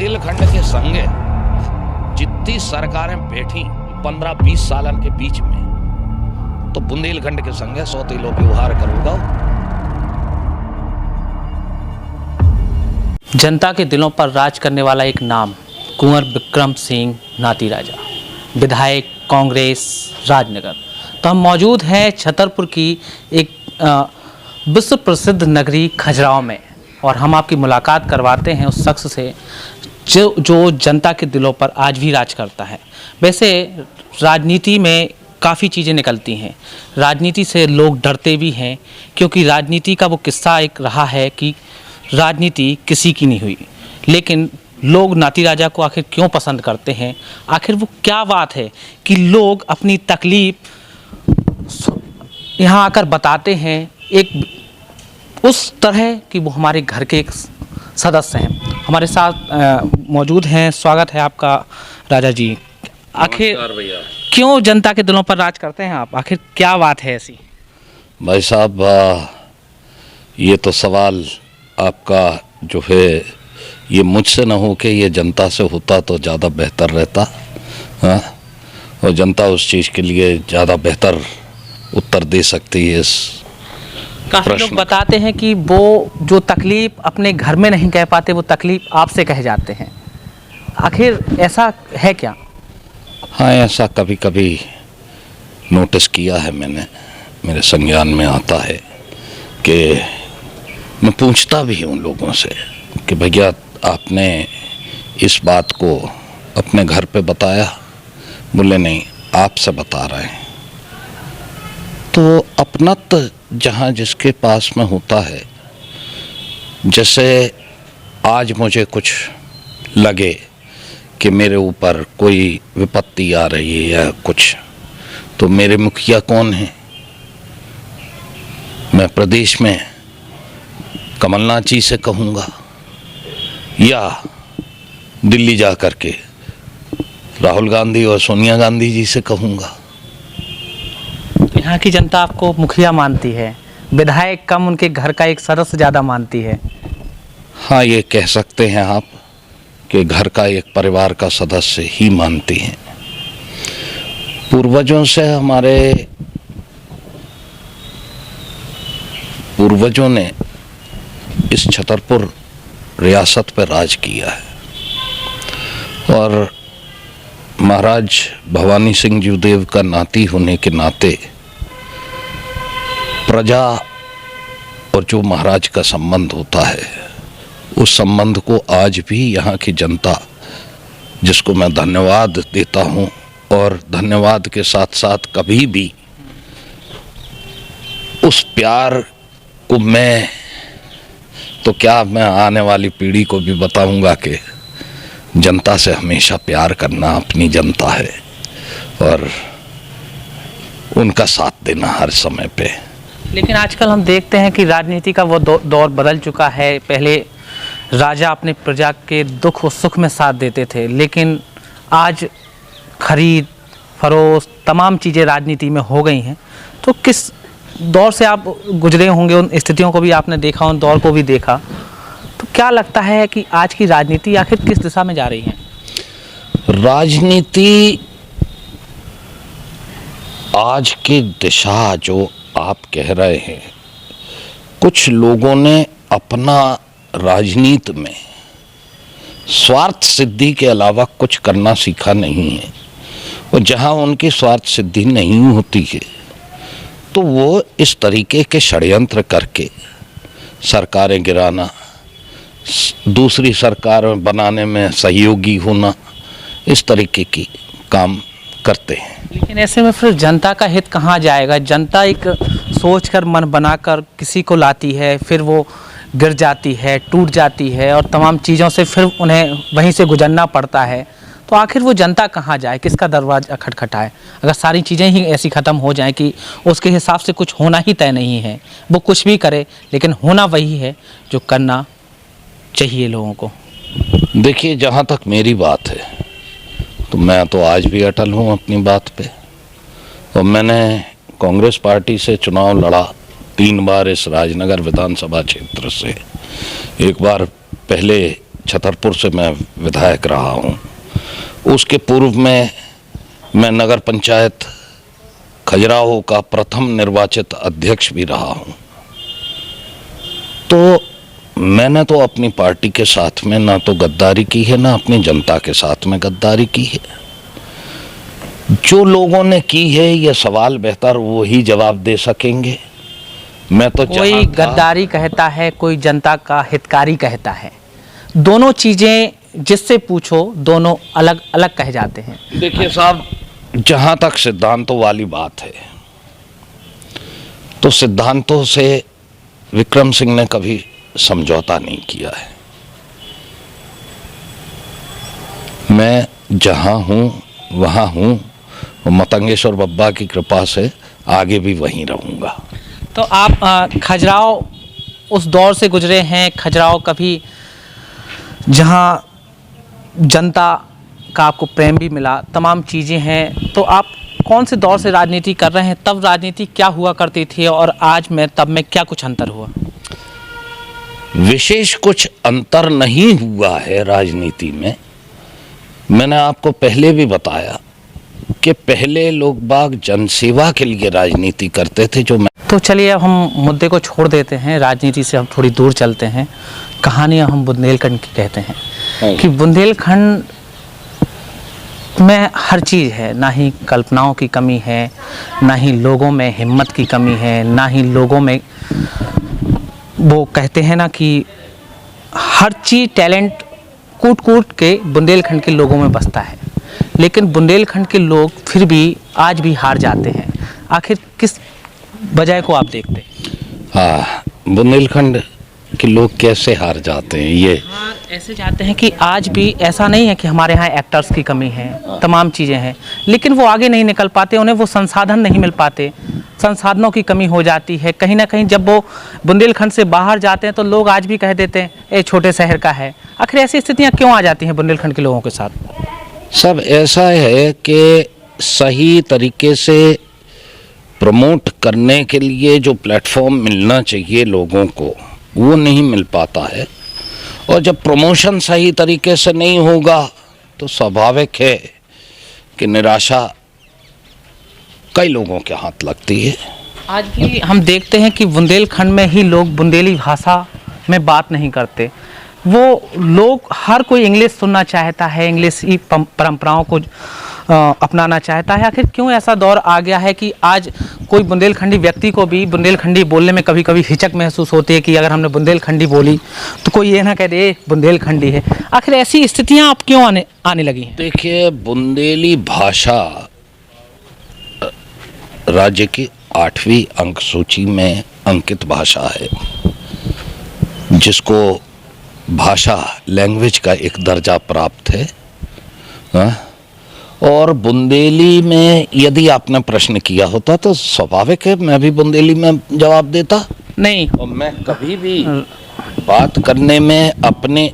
बुंदेलखंड के संगे जितनी सरकारें बैठी 15-20 सालन के बीच में, तो बुंदेलखंड के संगे सौतेलो व्यवहार करूंगा। जनता के दिलों पर राज करने वाला एक नाम कुंवर विक्रम सिंह नाती राजा, विधायक कांग्रेस राजनगर। तो हम मौजूद हैं छतरपुर की एक विश्व प्रसिद्ध नगरी खजुराहो में, और हम आपकी मुलाकात करवाते हैं उस शख्स से जो जनता के दिलों पर आज भी राज करता है। वैसे राजनीति में काफ़ी चीज़ें निकलती हैं, राजनीति से लोग डरते भी हैं, क्योंकि राजनीति का वो किस्सा एक रहा है कि राजनीति किसी की नहीं हुई, लेकिन लोग नाती राजा को आखिर क्यों पसंद करते हैं? आखिर वो क्या बात है कि लोग अपनी तकलीफ़ यहाँ आकर बताते हैं एक उस तरह कि वो हमारे घर के एक सदस्य हैं। हमारे साथ मौजूद हैं। स्वागत है आपका राजा जी। आखिर क्यों जनता के दिलों पर राज करते हैं आप? आखिर क्या बात है ऐसी? भाई साहब, ये तो सवाल आपका जो है ये मुझसे न हो के ये जनता से होता तो ज़्यादा बेहतर रहता। हाँ, और जनता उस चीज़ के लिए ज़्यादा बेहतर उत्तर दे सकती है। इस काफ़ी लोग बताते हैं कि वो जो तकलीफ़ अपने घर में नहीं कह पाते, वो तकलीफ़ आपसे कह जाते हैं। आखिर ऐसा है क्या? हाँ, ऐसा कभी कभी नोटिस किया है मैंने, मेरे संज्ञान में आता है कि मैं पूछता भी हूँ लोगों से कि भैया आपने इस बात को अपने घर पे बताया? बोले नहीं, आपसे बता रहे हैं। तो अपनत्व जहाँ जिसके पास में होता है, जैसे आज मुझे कुछ लगे कि मेरे ऊपर कोई विपत्ति आ रही है या कुछ, तो मेरे मुखिया कौन हैं? मैं प्रदेश में कमलनाथ जी से कहूँगा या दिल्ली जा कर के राहुल गांधी और सोनिया गांधी जी से कहूँगा? यहाँ की जनता आपको मुखिया मानती है, विधायक कम उनके घर का एक सदस्य ज़्यादा मानती है। हाँ, ये कह सकते हैं आप कि घर का एक परिवार का सदस्य ही मानती हैं। पूर्वजों से हमारे पूर्वजों ने इस छतरपुर रियासत पर राज किया है, और महाराज भवानी सिंह जूदेव का नाती होने के नाते प्रजा और जो महाराज का संबंध होता है, उस संबंध को आज भी यहाँ की जनता, जिसको मैं धन्यवाद देता हूँ, और धन्यवाद के साथ साथ कभी भी उस प्यार को मैं आने वाली पीढ़ी को भी बताऊंगा कि जनता से हमेशा प्यार करना अपनी जनता है, और उनका साथ देना हर समय पे। लेकिन आजकल हम देखते हैं कि राजनीति का वो दौर बदल चुका है। पहले राजा अपने प्रजा के दुख और सुख में साथ देते थे, लेकिन आज खरीद फरोख्त तमाम चीज़ें राजनीति में हो गई हैं। तो किस दौर से आप गुजरे होंगे, उन स्थितियों को भी आपने देखा, उन दौर को भी देखा, तो क्या लगता है कि आज की राजनीति आखिर किस दिशा में जा रही है? राजनीति आज की दिशा जो आप कह रहे हैं, कुछ लोगों ने अपना राजनीति में स्वार्थ सिद्धि के अलावा कुछ करना सीखा नहीं है, और जहां उनकी स्वार्थ सिद्धि नहीं होती है तो वो इस तरीके के षड्यंत्र करके सरकारें गिराना, दूसरी सरकार बनाने में सहयोगी होना, इस तरीके की काम करते हैं। लेकिन ऐसे में फिर जनता का हित कहाँ जाएगा? जनता एक सोचकर मन बनाकर किसी को लाती है, फिर वो गिर जाती है, टूट जाती है, और तमाम चीज़ों से फिर उन्हें वहीं से गुजरना पड़ता है। तो आखिर वो जनता कहाँ जाए, किसका दरवाजा खटखटाए? अगर सारी चीज़ें ही ऐसी ख़त्म हो जाएं कि उसके हिसाब से कुछ होना ही तय नहीं है, वो कुछ भी करे लेकिन होना वही है जो करना चाहिए लोगों को। देखिए, जहाँ तक मेरी बात है तो मैं तो आज भी अटल हूँ अपनी बात पे, और मैंने कांग्रेस पार्टी से चुनाव लड़ा 3 बार इस राजनगर विधानसभा क्षेत्र से। एक बार पहले छतरपुर से मैं विधायक रहा हूँ। उसके पूर्व में मैं नगर पंचायत खजुराहो का प्रथम निर्वाचित अध्यक्ष भी रहा हूँ। तो मैंने तो अपनी पार्टी के साथ में ना तो गद्दारी की है, ना अपनी जनता के साथ में गद्दारी की है। जो लोगों ने की है ये सवाल बेहतर वो ही जवाब दे सकेंगे। मैं तो कोई गद्दारी कहता है, कोई जनता का हितकारी कहता है। दोनों चीज़ें जिससे पूछो दोनों अलग अलग कहे जाते हैं। देखिए साहब, जहाँ तक सिद्धांतों वाली बात है तो सिद्धांतों से विक्रम सिंह ने कभी समझौता नहीं किया है। मैं जहाँ हूँ वहाँ हूँ और मतंगेश्वर बब्बा की कृपा से आगे भी वहीं रहूँगा। तो आप खजुराहो उस दौर से गुजरे हैं, खजुराहो कभी जहाँ जनता का आपको प्रेम भी मिला, तमाम चीज़ें हैं। तो आप कौन से दौर से राजनीति कर रहे हैं? तब राजनीति क्या हुआ करती थी और आज में तब में क्या कुछ अंतर हुआ? विशेष कुछ अंतर नहीं हुआ है राजनीति में। मैंने आपको पहले भी बताया कि पहले लोग बाग जनसेवा के लिए राजनीति करते थे। तो चलिए अब हम मुद्दे को छोड़ देते हैं, राजनीति से हम थोड़ी दूर चलते हैं। कहानियाँ हम बुंदेलखंड की कहते हैं कि बुंदेलखंड में हर चीज़ है, ना ही कल्पनाओं की कमी है, ना ही लोगों में हिम्मत की कमी है, ना ही लोगों में वो कहते हैं ना कि हर चीज़ टैलेंट कूट कूट के बुंदेलखंड के लोगों में बसता है। लेकिन बुंदेलखंड के लोग फिर भी आज भी हार जाते हैं। आखिर किस वजह को आप देखते हैं? हाँ, बुंदेलखंड के लोग कैसे हार जाते हैं? ये ऐसे जाते हैं कि आज भी ऐसा नहीं है कि हमारे यहाँ एक्टर्स की कमी है, तमाम चीज़ें हैं, लेकिन वो आगे नहीं निकल पाते, उन्हें वो संसाधन नहीं मिल पाते, संसाधनों की कमी हो जाती है। कहीं ना कहीं जब वो बुंदेलखंड से बाहर जाते हैं तो लोग आज भी कह देते हैं ये छोटे शहर का है। आखिर ऐसी स्थितियाँ क्यों आ जाती हैं बुंदेलखंड के लोगों के साथ? सब ऐसा है कि सही तरीके से प्रमोट करने के लिए जो प्लेटफॉर्म मिलना चाहिए लोगों को वो नहीं मिल पाता है। और जब प्रमोशन सही तरीके से नहीं होगा तो स्वाभाविक है कि निराशा कई लोगों के हाथ लगती है। आज भी हम देखते हैं कि बुंदेलखंड में ही लोग बुंदेली भाषा में बात नहीं करते। वो लोग हर कोई इंग्लिश सुनना चाहता है, इंग्लिश ही परंपराओं को अपनाना चाहता है। आखिर क्यों ऐसा दौर आ गया है कि आज कोई बुंदेलखंडी व्यक्ति को भी बुंदेलखंडी बोलने में कभी कभी हिचक महसूस होती है कि अगर हमने बुंदेलखंडी बोली तो कोई ये ना कह दे बुंदेलखंडी है। आखिर ऐसी स्थितियां आप क्यों आने लगी हैं? देखिए, बुंदेली भाषा राज्य की 8वीं अंक सूची में अंकित भाषा है, जिसको भाषा लैंग्वेज का एक दर्जा प्राप्त है। और बुंदेली में यदि आपने प्रश्न किया होता तो स्वाभाविक है मैं भी बुंदेली में जवाब देता। नहीं, और मैं कभी भी बात करने में अपने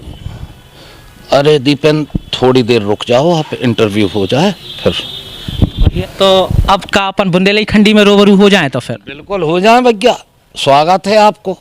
अरे दीपेन थोड़ी देर रुक जाओ, आप इंटरव्यू हो जाए फिर। तो अब का अपन बुंदेलखंडी में रूबरू हो जाएं तो फिर? बिल्कुल हो जाए भैया, स्वागत है आपको।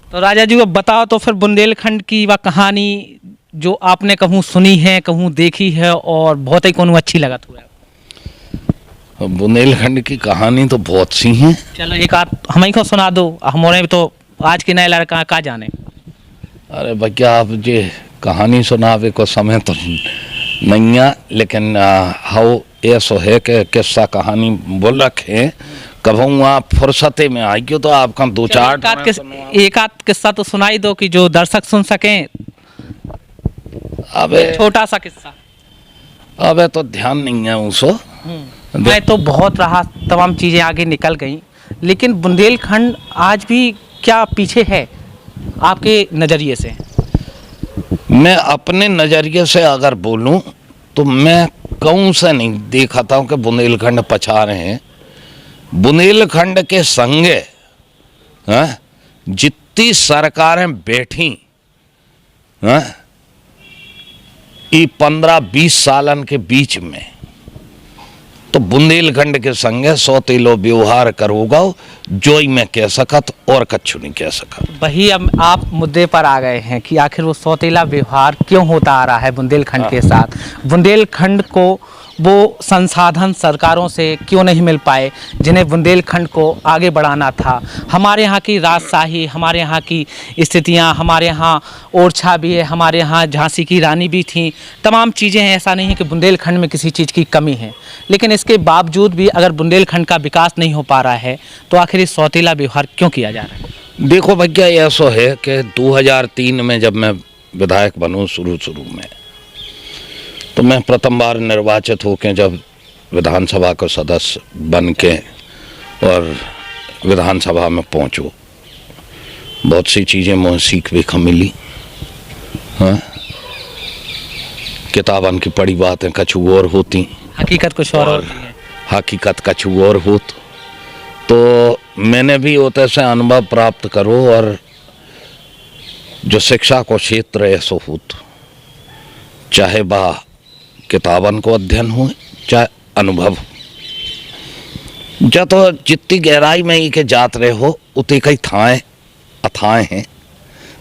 तो राजा जी को बताओ तो फिर बुंदेलखंड की वह कहानी जो आपने कहूँ सुनी है, कहूँ देखी है और बहुत ही कहूँ अच्छी लगत हुआ। बुंदेलखंड की कहानी तो बहुत सी हैं। चलो एक आध हमें को सुना दो, हमारे तो आज के नए लड़का का जाने। अरे भैया, आप ये कहानी सुनावे को समय तो नहीं है, लेकिन हाउ ऐसा है कि किस्सा कहानी बोल रखे। कभी आप फुर्सते में आइए तो आपका दो चार एक आध किस्सा तो सुनाई दो कि जो दर्शक सुन सकें। अबे छोटा सा किस्सा। अबे तो ध्यान नहीं है उसको। मैं तो बहुत रहा, तमाम चीज़ें आगे निकल गई, लेकिन बुंदेलखंड आज भी क्या पीछे है आपके नज़रिए से? मैं अपने नज़रिए से अगर बोलूं तो मैं कौन से नहीं देखता हूं कि बुंदेलखंड पछा रहे हैं। बुंदेलखंड के संगे जितनी सरकारें बैठी ये 15-20 सालन के बीच में तो बुंदेलखंड के संगे सौतेलो व्यवहार करोगा जो ही मैं कह सकत और कछु नहीं कह सकत। वही अब आप मुद्दे पर आ गए हैं कि आखिर वो सौतेला व्यवहार क्यों होता आ रहा है बुंदेलखंड के साथ। बुंदेलखंड को वो संसाधन सरकारों से क्यों नहीं मिल पाए जिन्हें बुंदेलखंड को आगे बढ़ाना था। हमारे यहाँ की राजशाही, हमारे यहाँ की स्थितियाँ, हमारे यहाँ ओरछा भी है, हमारे यहाँ झांसी की रानी भी थी, तमाम चीज़ें हैं। ऐसा नहीं है कि बुंदेलखंड में किसी चीज़ की कमी है, लेकिन इसके बावजूद भी अगर बुंदेलखंड का विकास नहीं हो पा रहा है तो आखिर इस सौतेला व्यवहार क्यों किया जा रहा है। देखो भैया, ऐसा है कि 2003 में जब मैं विधायक बनूँ शुरू में, तो मैं प्रथम बार निर्वाचित होकर जब विधानसभा का सदस्य बन के और विधानसभा में पहुँचो, बहुत सी चीज़ें मुझे सीख भी मिली। हाँ, किताबन की पढ़ी बातें कछु और होती, हकीकत कुछ और होती है, हकीकत कछु और होत। तो मैंने भी होते से अनुभव प्राप्त करो, और जो शिक्षा को क्षेत्र ऐसो होत, चाहे बा किताबन को अध्ययन हो चाहे अनुभव, जब तो जितनी गहराई में ही के जात रहे हो उतनी कई थाएँ अथाएँ हैं।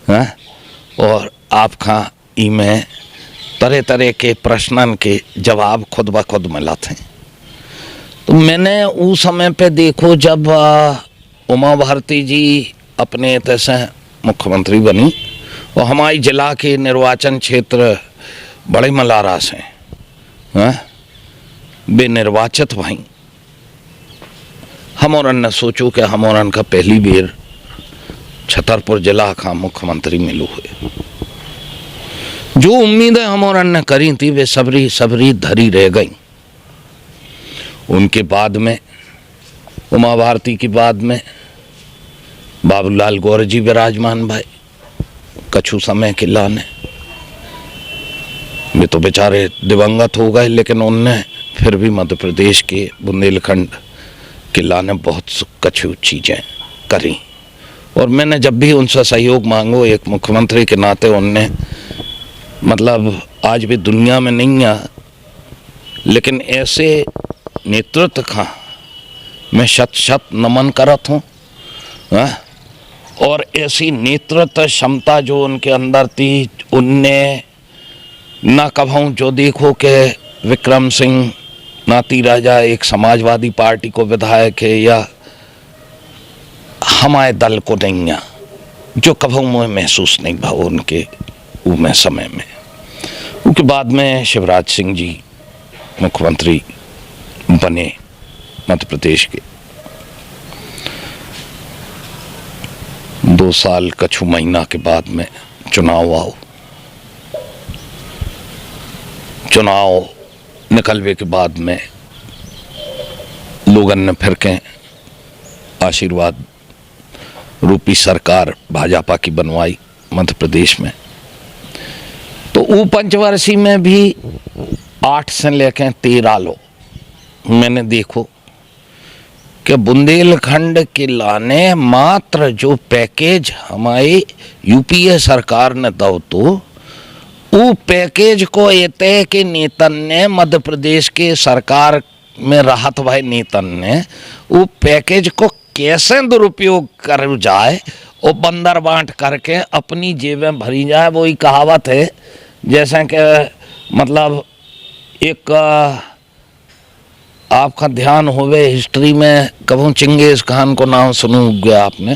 हाँ? और आप खा ई में तरह तरह के प्रश्नन के जवाब खुद ब खुद मिला थे। तो मैंने उस समय पे देखो जब उमा भारती जी अपने तैसे मुख्यमंत्री बनी और हमारे जिला के निर्वाचन क्षेत्र बड़े मलारा से वे निर्वाचित भई, हम और ने सोचो कि हम और का पहली बेर छतरपुर जिला का मुख्यमंत्री मिलो हुए। जो उम्मीदें हम और ने करी थी वे सबरी धरी रह गई। उनके बाद में उमा भारती की बाद में बाबूलाल गौर जी विराजमान भाई कछु समय के लाने, वे तो बेचारे दिवंगत हो गए, लेकिन उनने फिर भी मध्य प्रदेश के बुंदेलखंड के लाने बहुत कछु चीज़ें करी। और मैंने जब भी उनसे सहयोग मांगो एक मुख्यमंत्री के नाते, उनने मतलब आज भी दुनिया में नहीं आ, लेकिन ऐसे नेतृत्व का मैं शत नमन करत हूँ। और ऐसी नेतृत्व क्षमता जो उनके अंदर थी, उनने न कभू जो देखो कि विक्रम सिंह नाती राजा एक समाजवादी पार्टी को विधायक है या हमारे दल को नहीं आ, जो कभू मुझे महसूस नहीं भाव उनके में समय में। उनके बाद में शिवराज सिंह जी मुख्यमंत्री बने मध्य प्रदेश के, 2 साल कछु महीना के बाद में चुनाव आओ। चुनाव निकलवे के बाद में लोगन ने फिर के आशीर्वाद रूपी सरकार भाजपा की बनवाई मध्य प्रदेश में। तो वो पंचवर्षीय में भी 8 से लेकर 13 लो मैंने देखो कि बुंदेलखंड के लाने मात्र जो पैकेज हमारे यूपीए सरकार ने दो, तो वो पैकेज को एते के नेतन ने मध्य प्रदेश के सरकार में राहत भाई नेतन ने वो पैकेज को कैसे दुरुपयोग कर जाए और बंदर बांट करके अपनी जेबें भरी जाए। वही कहावत है जैसे कि मतलब एक आपका ध्यान होवे हिस्ट्री में कभी चिंगेज खान को नाम सुनू गया आपने।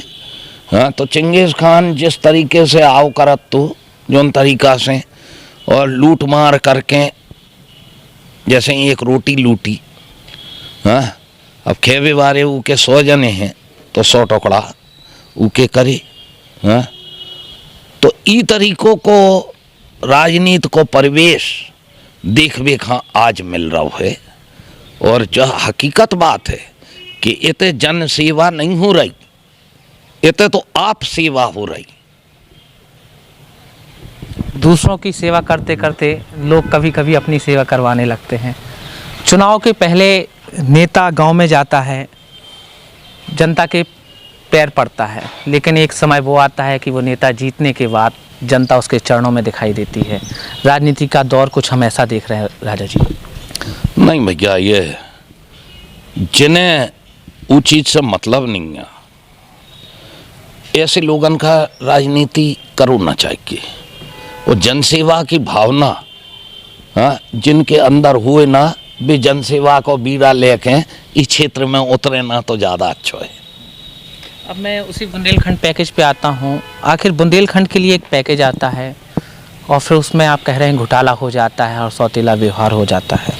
हाँ, तो चिंगेज खान जिस तरीके से आओ करत तो जो तरीका से और लूट मार करके जैसे एक रोटी लूटी। हाँ, अब खेवे वारे उके 100 जने हैं तो 100 टुकड़ा उके करे। हाँ, तो ई तरीकों को राजनीति को परिवेश देखवे का आज मिल रहा है। और जो हकीकत बात है कि इतने जन सेवा नहीं हो रही, इतने तो आप सेवा हो रही। दूसरों की सेवा करते करते लोग कभी कभी अपनी सेवा करवाने लगते हैं। चुनाव के पहले नेता गांव में जाता है, जनता के पैर पड़ता है, लेकिन एक समय वो आता है कि वो नेता जीतने के बाद जनता उसके चरणों में दिखाई देती है। राजनीति का दौर कुछ हम ऐसा देख रहे हैं राजा जी। नहीं भैया, ये जिन्हें वो चीज से मतलब नहीं है, ऐसे लोगों का राजनीति करो ना चाहिए। और जनसेवा की भावना, हाँ, जिनके अंदर हुए ना, वे जनसेवा को बीड़ा लेके इस क्षेत्र में उतरे ना तो ज़्यादा अच्छा है। अब मैं उसी बुंदेलखंड पैकेज पे आता हूँ। आखिर बुंदेलखंड के लिए एक पैकेज आता है और फिर उसमें आप कह रहे हैं घोटाला हो जाता है और सौतेला व्यवहार हो जाता है,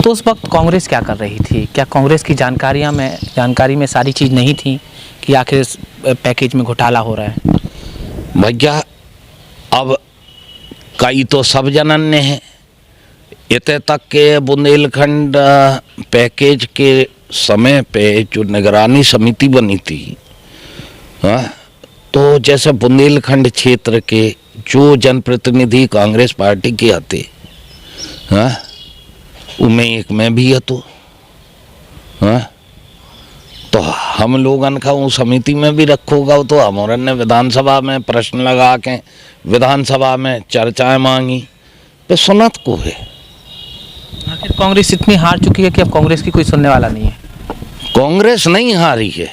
तो उस वक्त कांग्रेस क्या कर रही थी? क्या कांग्रेस की जानकारी में सारी चीज़ नहीं थी कि आखिर इस पैकेज में घोटाला हो रहा है? भैया अब कई तो सब जनन ने है, इतने तक के बुंदेलखंड पैकेज के समय पे जो निगरानी समिति बनी थी, हाँ, तो जैसे बुंदेलखंड क्षेत्र के जो जनप्रतिनिधि कांग्रेस पार्टी के आते, हाँ, उनमें एक मैं भी है, तो हम लोगन का उस समिति में भी रखोगा, तो हमारे ने विधानसभा में प्रश्न लगा के विधानसभा में चर्चाएं मांगी, तो सुनत को है। आखिर कांग्रेस इतनी हार चुकी है कि अब कांग्रेस की कोई सुनने वाला नहीं है। कांग्रेस नहीं हारी है,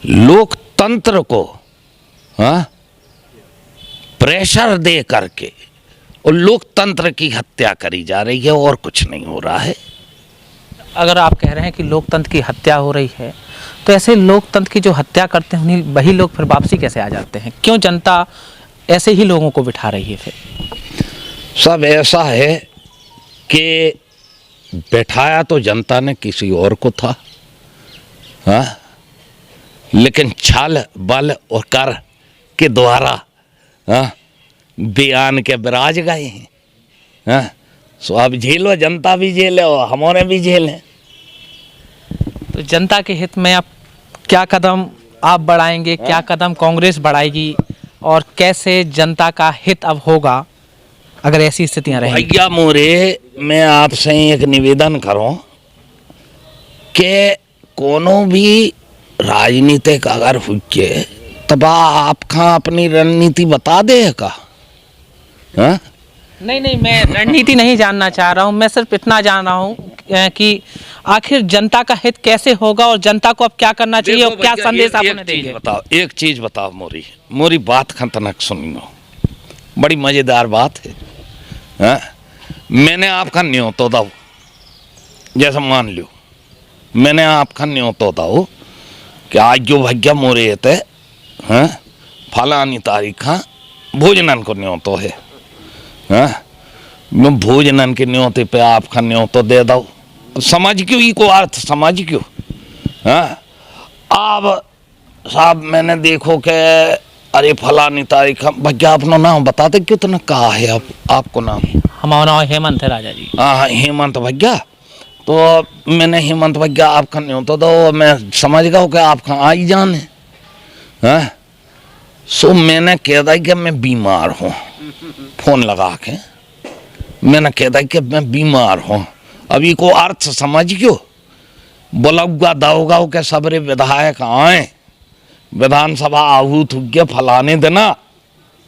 लोकतंत्र को, हाँ, प्रेशर दे करके और लोकतंत्र की हत्या करी जा रही है, और कुछ नहीं हो रहा है। अगर आप कह रहे हैं कि लोकतंत्र की हत्या हो रही है, तो ऐसे लोकतंत्र की जो हत्या करते हैं उन्हीं वही लोग फिर वापसी कैसे आ जाते हैं? क्यों जनता ऐसे ही लोगों को बिठा रही है? फिर सब ऐसा है कि बैठाया तो जनता ने किसी और को था, हाँ, लेकिन छल बल और कर के द्वारा, हाँ, बयान के विराज गए हैं, हाँ, सो अब झेलो, जनता भी झेले और हमारे भी झेलें। तो जनता के हित में आप क्या कदम आप बढ़ाएंगे, क्या कदम कांग्रेस बढ़ाएगी, और कैसे जनता का हित अब होगा अगर ऐसी स्थितियां रहेंगी? भैया मोरे, मैं आपसे एक निवेदन करूं कि कोनो भी राजनीतिक अगर हुई तब आपका अपनी रणनीति बता देगा, हाँ? नहीं, मैं रणनीति नहीं जानना चाह रहा हूँ। मैं सिर्फ इतना जान रहा हूँ कि आखिर जनता का हित कैसे होगा और जनता को अब क्या करना चाहिए और क्या संदेश आप उन्हें देंगे? बताओ, एक चीज बताओ मोरी बात खतरनाक सुनियो, बड़ी मजेदार बात है, हाँ? मैंने आपका न्योतो दाऊ, जैसा मान लो मैंने आपका न्योतो दाऊ कि आज जो भैया मोरे थे, हाँ, फलानी तारीख भोजनन को न्योतो है, हाँ, मैं भोजनन के न्योते पे आपका न्योतो दे दो, समझ क्यों ई को अर्थ समझ क्यों, हाँ? अब साहब मैंने देखो कि अरे फलानी तारीख, भैया अपना नाम बताते कितना कहा है आपको नाम? हमारा नाम हेमंत है राजा जी। हाँ, हेमंत भैया, तो मैंने हेमंत भैया आपका न्योतो दो, मैं समझ गया कि आपका आई जान है, हाँ? सो मैंने कह दिया कि मैं बीमार हूँ, फोन लगा के मैंने कह दिया कि मैं बीमार हूँ। अभी को अर्थ समझ क्यों? बोलगा दाऊगा के सबरे विधायक आए, विधानसभा आहूत हो गया फलाने देना,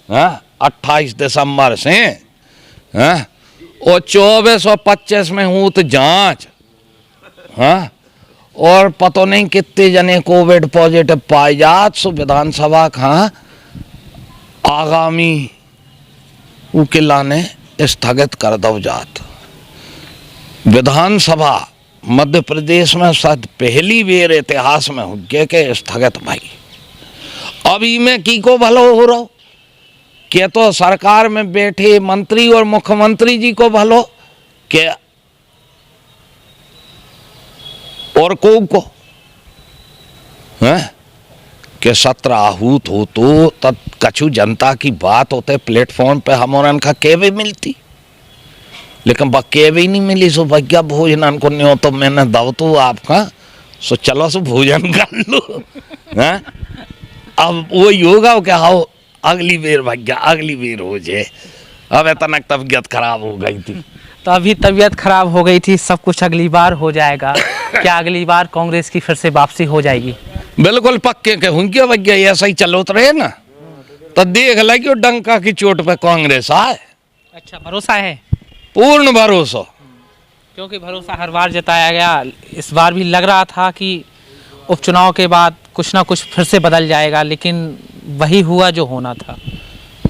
हाँ, 28 दिसंबर से, हाँ, और 24 और 25 में हूँ तो जांच, हाँ, और पता नहीं कितने जने कोविड पॉजिटिव पाए जात, सो विधानसभा का आगामी उकिला ने स्थगित कर दो जात। विधानसभा मध्य प्रदेश में शायद पहली बेर इतिहास में हो गया के स्थगित भाई। अभी में की को भलो हो रहा के तो सरकार में बैठे मंत्री और मुख्यमंत्री जी को भलो के और को हैं के 17 आहूत हो तो तब कछु जनता की बात होते प्लेटफॉर्म पे हमारा का केवे मिलती, लेकिन बा केवे नहीं मिली। सो भैया भोजन को नहीं हो तो मैंने दो तो आपका, सो चलो सो भोजन कर लो, हैं? अब वो होगा क्या, आओ अगली बेर भैया अगली बेर हो जाए। अब इतना तबीयत खराब हो गई थी, तो अभी तबीयत खराब हो गई थी, सब कुछ अगली बार हो जाएगा। क्या अगली बार कांग्रेस की फिर से वापसी हो जाएगी? बिल्कुल पक्के के होंगे भैया, ऐसा ही चलो तो रहे ना, तो देख लगे डंका की चोट पे कांग्रेस आए। अच्छा, भरोसा है? पूर्ण भरोसा, क्योंकि भरोसा हर बार जताया गया, इस बार भी लग रहा था कि उपचुनाव के बाद कुछ ना कुछ फिर से बदल जाएगा, लेकिन वही हुआ जो होना था।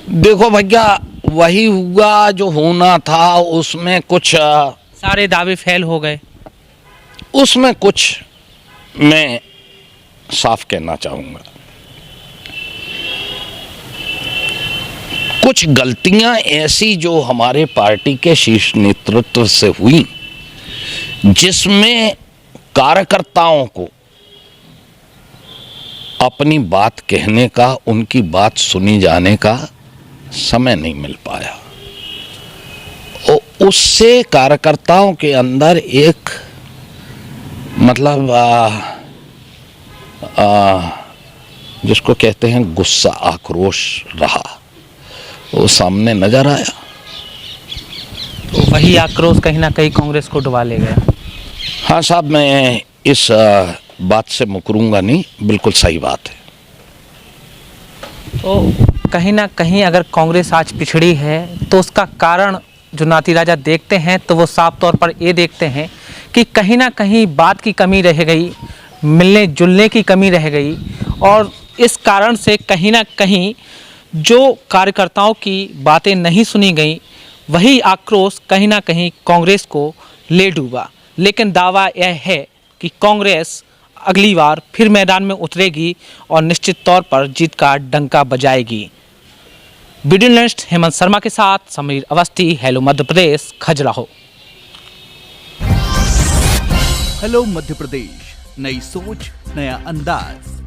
देखो भैया, वही हुआ जो होना था, उसमें कुछ सारे दावे फेल हो गए। उसमें कुछ मैं साफ कहना चाहूँगा, कुछ गलतियां ऐसी जो हमारे पार्टी के शीर्ष नेतृत्व से हुई, जिसमें कार्यकर्ताओं को अपनी बात कहने का, उनकी बात सुनी जाने का समय नहीं मिल पाया। और उससे कार्यकर्ताओं के अंदर एक मतलब जिसको कहते हैं गुस्सा, आक्रोश रहा, वो सामने नजर आया। तो वही आक्रोश कहीं ना कहीं कांग्रेस को डुबा ले गया। हाँ साहब, मैं इस बात से मुकरूंगा नहीं, बिल्कुल सही बात है। तो कहीं ना कहीं अगर कांग्रेस आज पिछड़ी है तो उसका कारण जो नाती राजा देखते हैं, तो वो साफ तौर पर ये देखते हैं कि कहीं ना कहीं बात की कमी रह गई, मिलने जुलने की कमी रह गई, और इस कारण से कहीं ना कहीं जो कार्यकर्ताओं की बातें नहीं सुनी गई, वही आक्रोश कहीं ना कहीं कांग्रेस को ले डूबा। लेकिन दावा यह है कि कांग्रेस अगली बार फिर मैदान में उतरेगी और निश्चित तौर पर जीत का डंका बजाएगी। वीडियो जर्नलिस्ट हेमंत शर्मा के साथ समीर अवस्थी, हेलो मध्य प्रदेश, खजुराहो। हेलो मध्य प्रदेश, नई सोच, नया अंदाज।